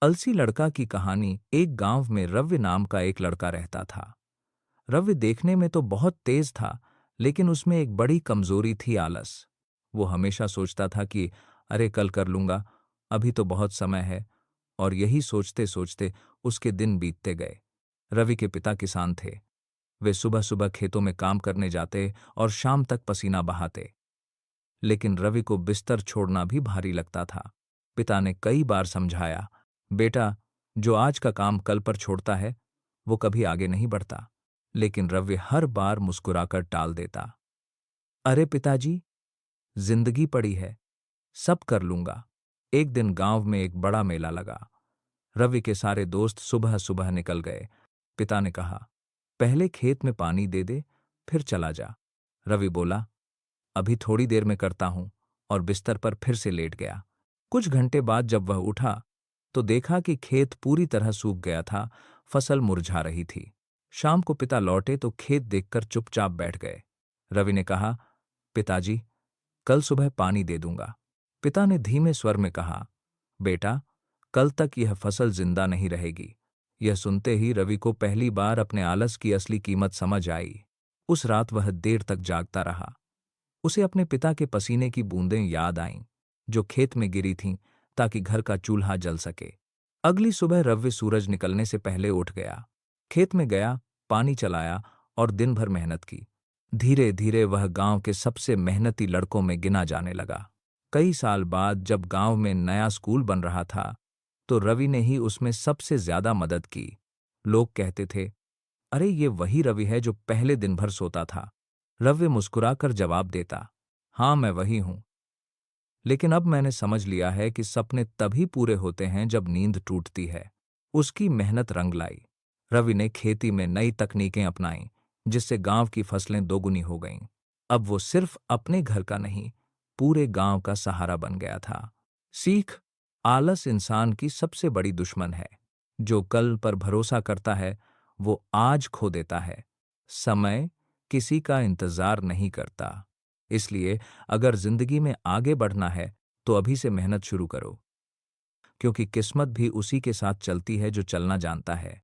अलसी लड़का की कहानी। एक गांव में रवि नाम का एक लड़का रहता था। रवि देखने में तो बहुत तेज था, लेकिन उसमें एक बड़ी कमजोरी थी, आलस। वो हमेशा सोचता था कि अरे कल कर लूंगा, अभी तो बहुत समय है। और यही सोचते सोचते उसके दिन बीतते गए। रवि के पिता किसान थे। वे सुबह सुबह खेतों में काम करने जाते और शाम तक पसीना बहाते। लेकिन रवि को बिस्तर छोड़ना भी भारी लगता था। पिता ने कई बार समझाया, बेटा, जो आज का काम कल पर छोड़ता है वो कभी आगे नहीं बढ़ता। लेकिन रवि हर बार मुस्कुराकर टाल देता। अरे पिताजी, जिंदगी पड़ी है, सब कर लूंगा। एक दिन गांव में एक बड़ा मेला लगा। रवि के सारे दोस्त सुबह सुबह निकल गए। पिता ने कहा, पहले खेत में पानी दे दे, फिर चला जा। रवि बोला, अभी थोड़ी देर में करता हूं, और बिस्तर पर फिर से लेट गया। कुछ घंटे बाद जब वह उठा तो देखा कि खेत पूरी तरह सूख गया था, फसल मुरझा रही थी। शाम को पिता लौटे तो खेत देखकर चुपचाप बैठ गए। रवि ने कहा, पिताजी, कल सुबह पानी दे दूंगा। पिता ने धीमे स्वर में कहा, बेटा, कल तक यह फसल जिंदा नहीं रहेगी। यह सुनते ही रवि को पहली बार अपने आलस की असली कीमत समझ आई। उस रात वह देर तक जागता रहा। उसे अपने पिता के पसीने की बूंदें याद आईं, जो खेत में गिरी थीं ताकि घर का चूल्हा जल सके। अगली सुबह रवि सूरज निकलने से पहले उठ गया। खेत में गया, पानी चलाया और दिन भर मेहनत की। धीरे धीरे वह गांव के सबसे मेहनती लड़कों में गिना जाने लगा। कई साल बाद जब गांव में नया स्कूल बन रहा था, तो रवि ने ही उसमें सबसे ज्यादा मदद की। लोग कहते थे, अरे ये वही रवि है जो पहले दिन भर सोता था। रवि मुस्कुराकर जवाब देता, हाँ मैं वही हूं। लेकिन अब मैंने समझ लिया है कि सपने तभी पूरे होते हैं जब नींद टूटती है। उसकी मेहनत रंग लाई। रवि ने खेती में नई तकनीकें अपनाईं, जिससे गांव की फसलें दोगुनी हो गईं। अब वो सिर्फ अपने घर का नहीं, पूरे गांव का सहारा बन गया था। सीख, आलस इंसान की सबसे बड़ी दुश्मन है। जो कल पर भरोसा करता है वो आज खो देता है। समय किसी का इंतजार नहीं करता। इसलिए अगर जिंदगी में आगे बढ़ना है तो अभी से मेहनत शुरू करो, क्योंकि किस्मत भी उसी के साथ चलती है जो चलना जानता है।